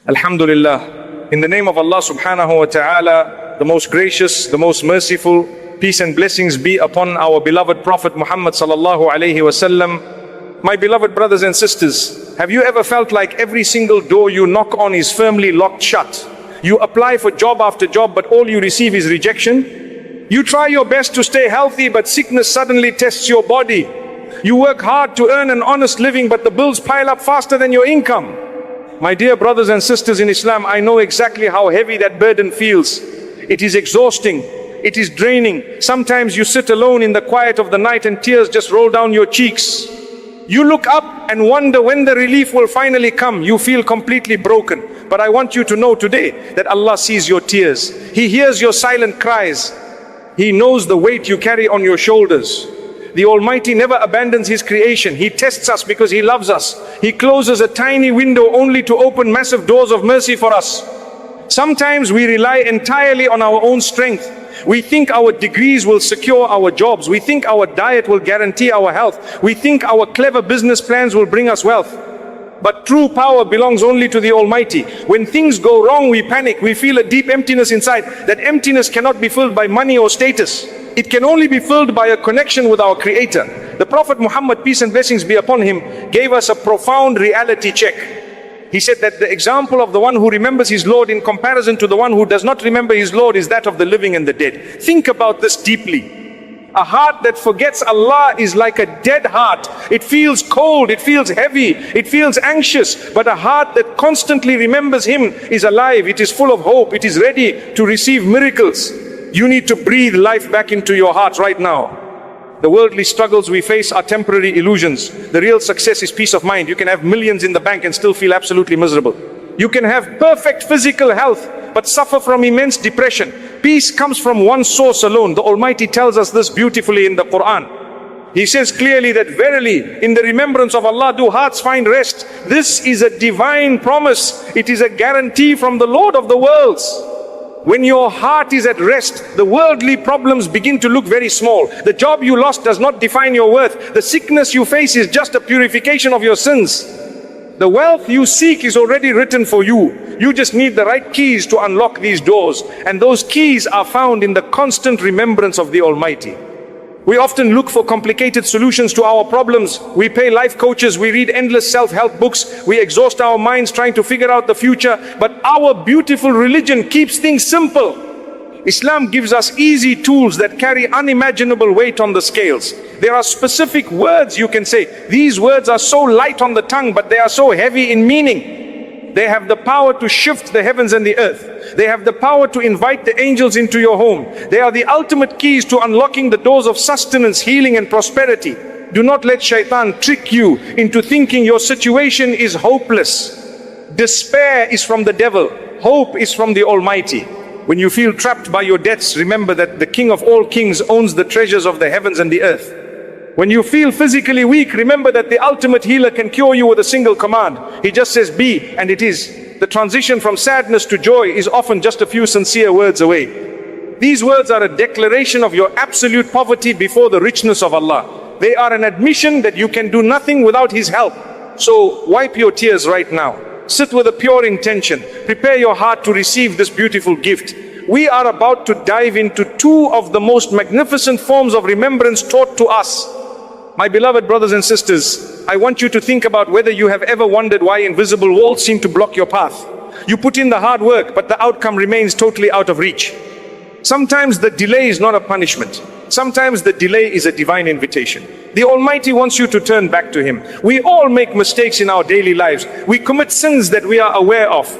Alhamdulillah. In the name of Allah subhanahu wa ta'ala, the most gracious, the most merciful, peace and blessings be upon our beloved Prophet Muhammad sallallahu alayhi wasallam. My beloved brothers and sisters, have you ever felt like every single door you knock on is firmly locked shut? You apply for job after job, but all you receive is rejection? You try your best to stay healthy, but sickness suddenly tests your body. You work hard to earn an honest living, but the bills pile up faster than your income. My dear brothers and sisters in Islam, I know exactly how heavy that burden feels. It is exhausting. It is draining. Sometimes you sit alone in the quiet of the night and tears just roll down your cheeks. You look up and wonder when the relief will finally come. You feel completely broken. But I want you to know today that Allah sees your tears. He hears your silent cries. He knows the weight you carry on your shoulders. The Almighty never abandons His creation. He tests us because He loves us. He closes a tiny window only to open massive doors of mercy for us. Sometimes we rely entirely on our own strength. We think our degrees will secure our jobs. We think our diet will guarantee our health. We think our clever business plans will bring us wealth. But true power belongs only to the Almighty. When things go wrong, we panic. We feel a deep emptiness inside. That emptiness cannot be filled by money or status. It can only be filled by a connection with our Creator. The Prophet Muhammad, peace and blessings be upon him, gave us a profound reality check. He said that the example of the one who remembers his Lord in comparison to the one who does not remember his Lord is that of the living and the dead. Think about this deeply. A heart that forgets Allah is like a dead heart. It feels cold, it feels heavy, it feels anxious. But a heart that constantly remembers Him is alive, it is full of hope, it is ready to receive miracles. You need to breathe life back into your heart right now. The worldly struggles we face are temporary illusions. The real success is peace of mind. You can have millions in the bank and still feel absolutely miserable. You can have perfect physical health, but suffer from immense depression. Peace comes from one source alone. The Almighty tells us this beautifully in the Quran. He says clearly that verily, in the remembrance of Allah do hearts find rest. This is a divine promise. It is a guarantee from the Lord of the worlds. When your heart is at rest, the worldly problems begin to look very small. The job you lost does not define your worth. The sickness you face is just a purification of your sins. The wealth you seek is already written for you. You just need the right keys to unlock these doors. And those keys are found in the constant remembrance of the Almighty. We often look for complicated solutions to our problems. We pay life coaches, we read endless self-help books, we exhaust our minds trying to figure out the future. But our beautiful religion keeps things simple. Islam gives us easy tools that carry unimaginable weight on the scales. There are specific words you can say. These words are so light on the tongue, but they are so heavy in meaning. They have the power to shift the heavens and the earth. They have the power to invite the angels into your home. They are the ultimate keys to unlocking the doors of sustenance, healing and prosperity. Do not let shaitan trick you into thinking your situation is hopeless. Despair is from the devil. Hope is from the Almighty. When you feel trapped by your debts, remember that the King of all kings owns the treasures of the heavens and the earth. When you feel physically weak, remember that the ultimate healer can cure you with a single command. He just says be, and it is. The transition from sadness to joy is often just a few sincere words away. These words are a declaration of your absolute poverty before the richness of Allah. They are an admission that you can do nothing without His help. So wipe your tears right now. Sit with a pure intention. Prepare your heart to receive this beautiful gift. We are about to dive into two of the most magnificent forms of remembrance taught to us. My beloved brothers and sisters, I want you to think about whether you have ever wondered why invisible walls seem to block your path. You put in the hard work, but the outcome remains totally out of reach. Sometimes the delay is not a punishment. Sometimes the delay is a divine invitation. The Almighty wants you to turn back to Him. We all make mistakes in our daily lives. We commit sins that we are aware of.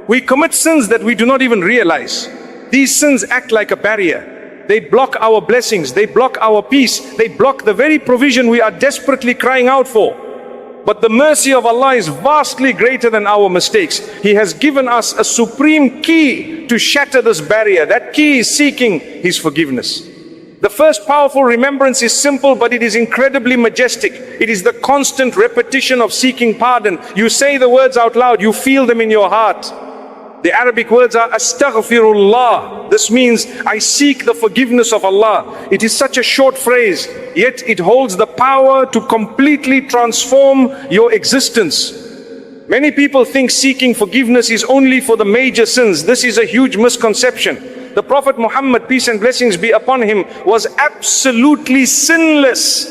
We commit sins that we do not even realize. These sins act like a barrier. They block our blessings, they block our peace, they block the very provision we are desperately crying out for. But the mercy of Allah is vastly greater than our mistakes. He has given us a supreme key to shatter this barrier. That key is seeking His forgiveness. The first powerful remembrance is simple, but it is incredibly majestic. It is the constant repetition of seeking pardon. You say the words out loud, you feel them in your heart. The Arabic words are astaghfirullah. This means I seek the forgiveness of Allah. It is such a short phrase, yet it holds the power to completely transform your existence. Many people think seeking forgiveness is only for the major sins. This is a huge misconception. The Prophet Muhammad, peace and blessings be upon him, was absolutely sinless.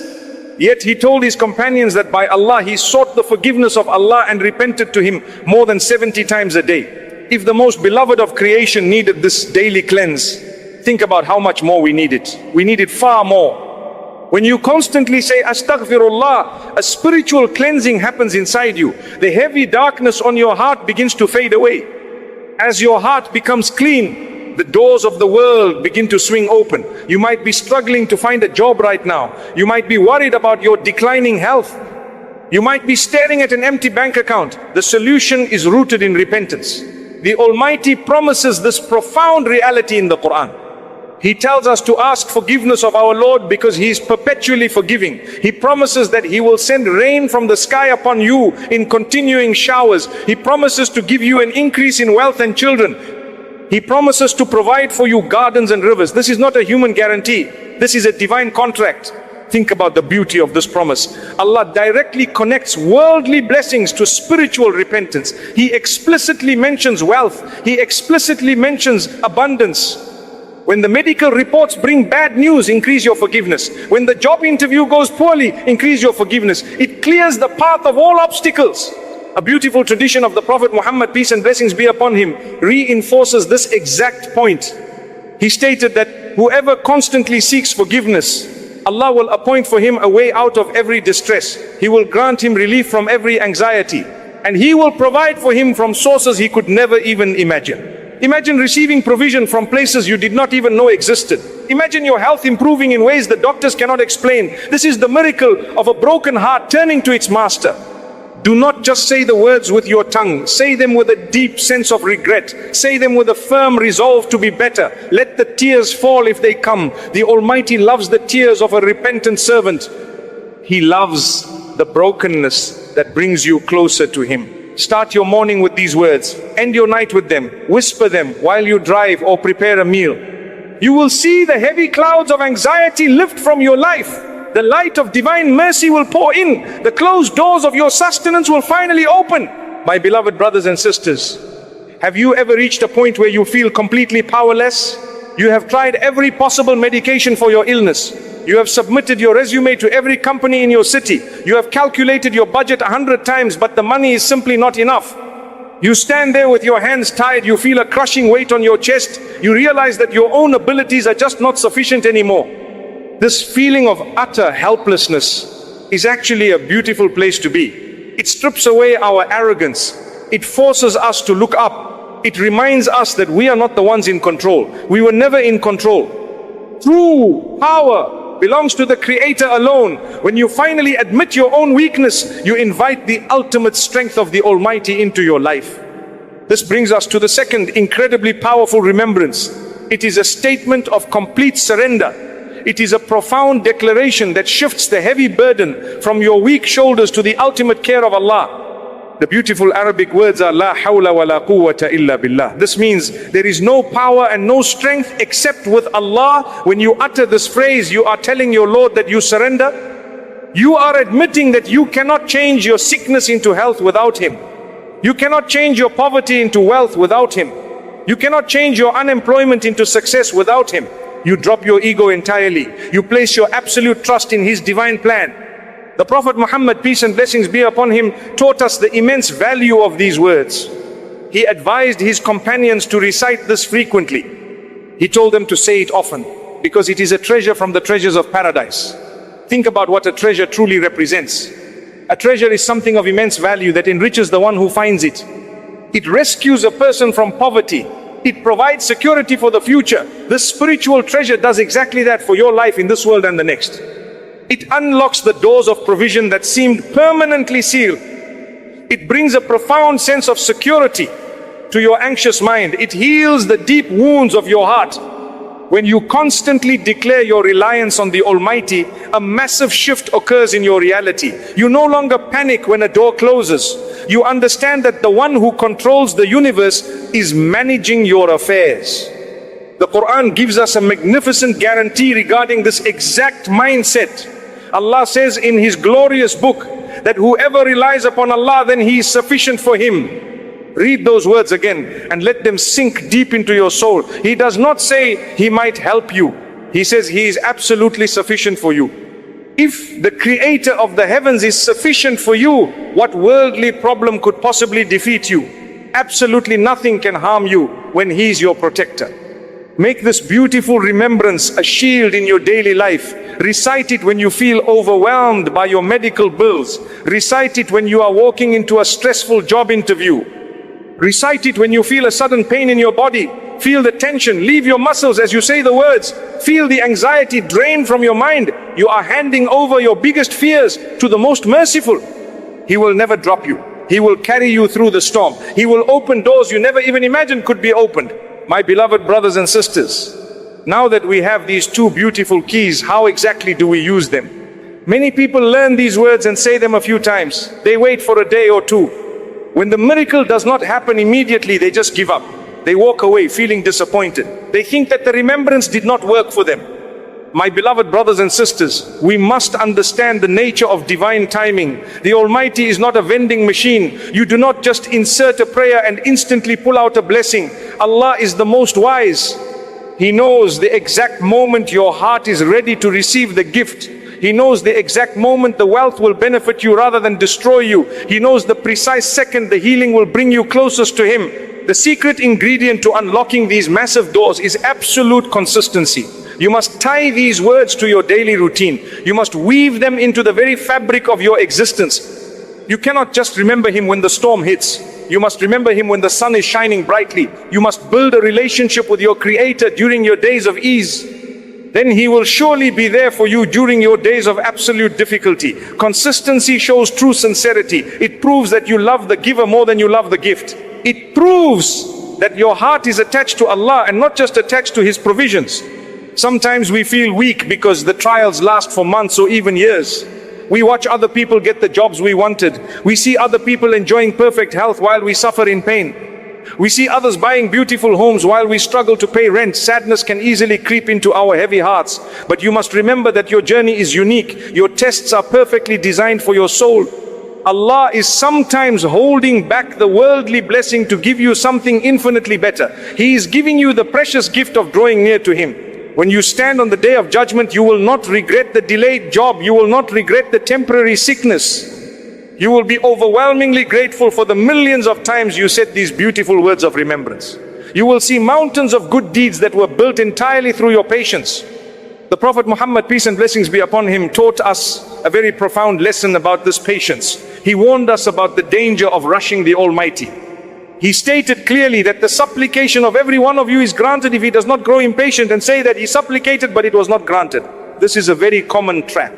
Yet he told his companions that by Allah, he sought the forgiveness of Allah and repented to him more than 70 times a day. If the most beloved of creation needed this daily cleanse, think about how much more we need it. We need it far more. When you constantly say astaghfirullah, a spiritual cleansing happens inside you. The heavy darkness on your heart begins to fade away. As your heart becomes clean, the doors of the world begin to swing open. You might be struggling to find a job right now. You might be worried about your declining health. You might be staring at an empty bank account. The solution is rooted in repentance. The Almighty promises this profound reality in the Quran. He tells us to ask forgiveness of our Lord because He is perpetually forgiving. He promises that He will send rain from the sky upon you in continuing showers. He promises to give you an increase in wealth and children. He promises to provide for you gardens and rivers. This is not a human guarantee. This is a divine contract. Think about the beauty of this promise. Allah directly connects worldly blessings to spiritual repentance. He explicitly mentions wealth. He explicitly mentions abundance. When the medical reports bring bad news, increase your forgiveness. When the job interview goes poorly, increase your forgiveness. It clears the path of all obstacles. A beautiful tradition of the Prophet Muhammad, peace and blessings be upon him, reinforces this exact point. He stated that whoever constantly seeks forgiveness, Allah will appoint for him a way out of every distress. He will grant him relief from every anxiety. And He will provide for him from sources he could never even imagine. Imagine receiving provision from places you did not even know existed. Imagine your health improving in ways the doctors cannot explain. This is the miracle of a broken heart turning to its master. Do not just say the words with your tongue. Say them with a deep sense of regret. Say them with a firm resolve to be better. Let the tears fall if they come. The Almighty loves the tears of a repentant servant. He loves the brokenness that brings you closer to Him. Start your morning with these words. End your night with them. Whisper them while you drive or prepare a meal. You will see the heavy clouds of anxiety lift from your life. The light of divine mercy will pour in. The closed doors of your sustenance will finally open. My beloved brothers and sisters, have you ever reached a point where you feel completely powerless? You have tried every possible medication for your illness. You have submitted your resume to every company in your city. You have calculated your budget 100 times, but the money is simply not enough. You stand there with your hands tied. You feel a crushing weight on your chest. You realize that your own abilities are just not sufficient anymore. This feeling of utter helplessness is actually a beautiful place to be. It strips away our arrogance. It forces us to look up. It reminds us that we are not the ones in control. We were never in control. True power belongs to the Creator alone. When you finally admit your own weakness, you invite the ultimate strength of the Almighty into your life. This brings us to the second incredibly powerful remembrance. It is a statement of complete surrender. It is a profound declaration that shifts the heavy burden from your weak shoulders to the ultimate care of Allah. The beautiful Arabic words are La hawla wa la quwwata illa billah. This means there is no power and no strength except with Allah. When you utter this phrase, you are telling your Lord that you surrender. You are admitting that you cannot change your sickness into health without Him. You cannot change your poverty into wealth without Him. You cannot change your unemployment into success without Him. You drop your ego entirely. You place your absolute trust in His divine plan. The Prophet Muhammad, peace and blessings be upon him, taught us the immense value of these words. He advised his companions to recite this frequently. He told them to say it often, because it is a treasure from the treasures of paradise. Think about what a treasure truly represents. A treasure is something of immense value that enriches the one who finds it. It rescues a person from poverty. It provides security for the future. This spiritual treasure does exactly that for your life in this world and the next. It unlocks the doors of provision that seemed permanently sealed. It brings a profound sense of security to your anxious mind. It heals the deep wounds of your heart. When you constantly declare your reliance on the Almighty, a massive shift occurs in your reality. You no longer panic when a door closes. You understand that the one who controls the universe is managing your affairs. The Quran gives us a magnificent guarantee regarding this exact mindset. Allah says in His glorious book that whoever relies upon Allah, then He is sufficient for him. Read those words again and let them sink deep into your soul. He does not say He might help you. He says He is absolutely sufficient for you. If the Creator of the heavens is sufficient for you, what worldly problem could possibly defeat you? Absolutely nothing can harm you when He is your protector. Make this beautiful remembrance a shield in your daily life. Recite it when you feel overwhelmed by your medical bills. Recite it when you are walking into a stressful job interview. Recite it when you feel a sudden pain in your body. Feel the tension, leave your muscles as you say the words. Feel the anxiety drain from your mind. You are handing over your biggest fears to the most merciful. He will never drop you. He will carry you through the storm. He will open doors you never even imagined could be opened. My beloved brothers and sisters, now that we have these two beautiful keys, how exactly do we use them? Many people learn these words and say them a few times. They wait for a day or two. When the miracle does not happen immediately, they just give up. They walk away feeling disappointed. They think that the remembrance did not work for them. My beloved brothers and sisters, we must understand the nature of divine timing. The Almighty is not a vending machine. You do not just insert a prayer and instantly pull out a blessing. Allah is the most wise. He knows the exact moment your heart is ready to receive the gift. He knows the exact moment the wealth will benefit you rather than destroy you. He knows the precise second the healing will bring you closest to Him. The secret ingredient to unlocking these massive doors is absolute consistency. You must tie these words to your daily routine. You must weave them into the very fabric of your existence. You cannot just remember Him when the storm hits. You must remember Him when the sun is shining brightly. You must build a relationship with your Creator during your days of ease. Then He will surely be there for you during your days of absolute difficulty. Consistency shows true sincerity. It proves that you love the giver more than you love the gift. It proves that your heart is attached to Allah and not just attached to His provisions. Sometimes we feel weak because the trials last for months or even years. We watch other people get the jobs we wanted. We see other people enjoying perfect health while we suffer in pain. We see others buying beautiful homes while we struggle to pay rent. Sadness can easily creep into our heavy hearts. But you must remember that your journey is unique. Your tests are perfectly designed for your soul. Allah is sometimes holding back the worldly blessing to give you something infinitely better. He is giving you the precious gift of drawing near to Him. When you stand on the day of judgment, you will not regret the delayed job. You will not regret the temporary sickness. You will be overwhelmingly grateful for the millions of times you said these beautiful words of remembrance. You will see mountains of good deeds that were built entirely through your patience. The Prophet Muhammad, peace and blessings be upon him, taught us a very profound lesson about this patience. He warned us about the danger of rushing the Almighty. He stated clearly that the supplication of every one of you is granted if he does not grow impatient and say that he supplicated but it was not granted. This is a very common trap.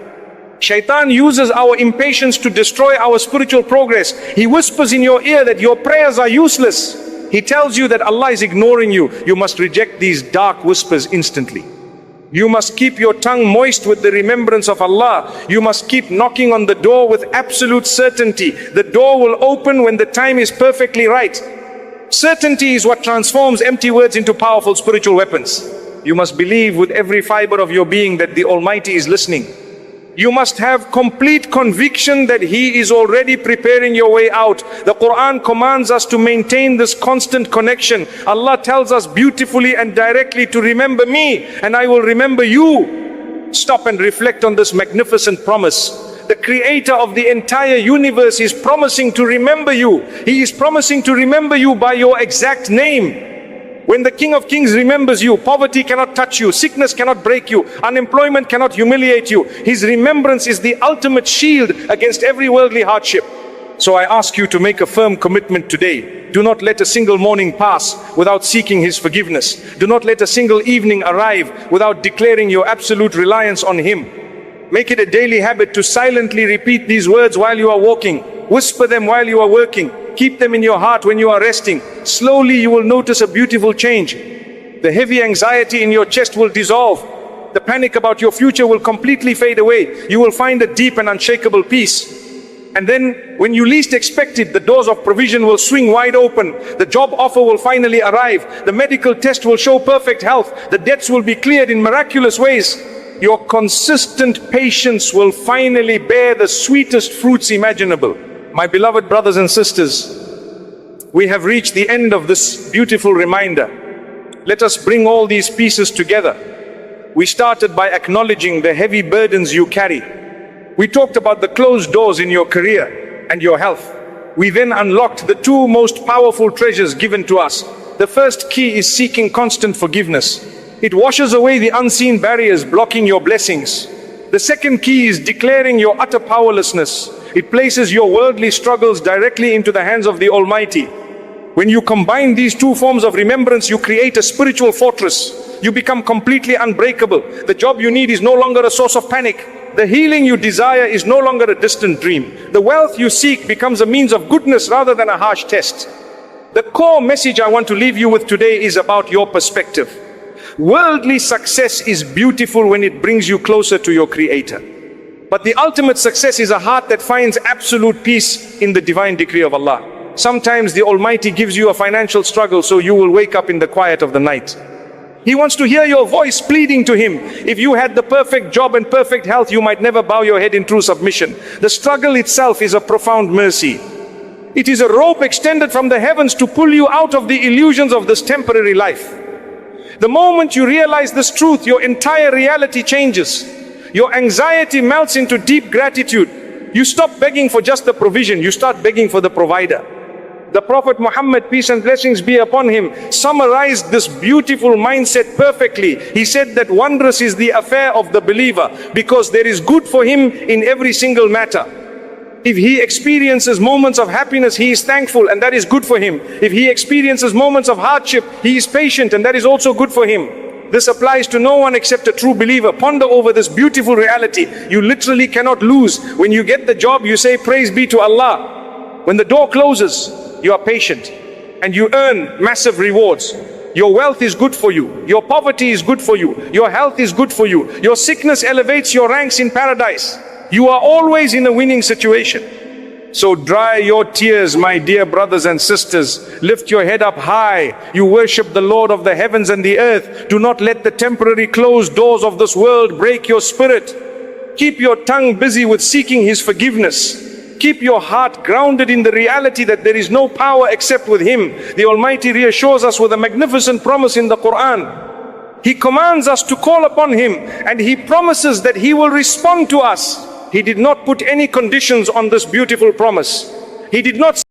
Shaitan uses our impatience to destroy our spiritual progress. He whispers in your ear that your prayers are useless. He tells you that Allah is ignoring you. You must reject these dark whispers instantly. You must keep your tongue moist with the remembrance of Allah. You must keep knocking on the door with absolute certainty. The door will open when the time is perfectly right. Certainty is what transforms empty words into powerful spiritual weapons. You must believe with every fiber of your being that the Almighty is listening. You must have complete conviction that He is already preparing your way out. The Quran commands us to maintain this constant connection. Allah tells us beautifully and directly to remember me and I will remember you. Stop and reflect on this magnificent promise. The Creator of the entire universe is promising to remember you. He is promising to remember you by your exact name. When the King of Kings remembers you, poverty cannot touch you, sickness cannot break you, unemployment cannot humiliate you. His remembrance is the ultimate shield against every worldly hardship. So I ask you to make a firm commitment today. Do not let a single morning pass without seeking His forgiveness. Do not let a single evening arrive without declaring your absolute reliance on Him. Make it a daily habit to silently repeat these words while you are walking. Whisper them while you are working. Keep them in your heart when you are resting. Slowly you will notice a beautiful change. The heavy anxiety in your chest will dissolve. The panic about your future will completely fade away. You will find a deep and unshakable peace. And then when you least expect it, the doors of provision will swing wide open. The job offer will finally arrive. The medical test will show perfect health. The debts will be cleared in miraculous ways. your consistent patience will finally bear the sweetest fruits imaginable. My beloved brothers and sisters, we have reached the end of this beautiful reminder. Let us bring all these pieces together. We started by acknowledging the heavy burdens you carry. We talked about the closed doors in your career and your health. We then unlocked the two most powerful treasures given to us. The first key is seeking constant forgiveness. It washes away the unseen barriers blocking your blessings. The second key is declaring your utter powerlessness. It places your worldly struggles directly into the hands of the Almighty. When you combine these two forms of remembrance, you create a spiritual fortress. You become completely unbreakable. The job you need is no longer a source of panic. The healing you desire is no longer a distant dream. The wealth you seek becomes a means of goodness rather than a harsh test. The core message I want to leave you with today is about your perspective. Worldly success is beautiful when it brings you closer to your Creator. But the ultimate success is a heart that finds absolute peace in the divine decree of Allah. Sometimes the Almighty gives you a financial struggle so you will wake up in the quiet of the night. He wants to hear your voice pleading to Him. If you had the perfect job and perfect health, you might never bow your head in true submission. The struggle itself is a profound mercy. It is a rope extended from the heavens to pull you out of the illusions of this temporary life. The moment you realize this truth, your entire reality changes. Your anxiety melts into deep gratitude. You stop begging for just the provision, you start begging for the provider. The Prophet Muhammad, peace and blessings be upon him, summarized this beautiful mindset perfectly. He said that wondrous is the affair of the believer because there is good for him in every single matter. If he experiences moments of happiness, he is thankful and that is good for him. If he experiences moments of hardship, he is patient and that is also good for him. This applies to no one except a true believer. Ponder over this beautiful reality. You literally cannot lose. When you get the job, you say praise be to Allah. When the door closes, you are patient and you earn massive rewards. Your wealth is good for you. Your poverty is good for you. Your health is good for you. Your sickness elevates your ranks in paradise. You are always in a winning situation. So dry your tears, my dear brothers and sisters. Lift your head up high. You worship the Lord of the heavens and the earth. Do not let the temporary closed doors of this world break your spirit. Keep your tongue busy with seeking His forgiveness. Keep your heart grounded in the reality that there is no power except with Him. The Almighty reassures us with a magnificent promise in the Quran. He commands us to call upon Him and He promises that He will respond to us. He did not put any conditions on this beautiful promise. He did not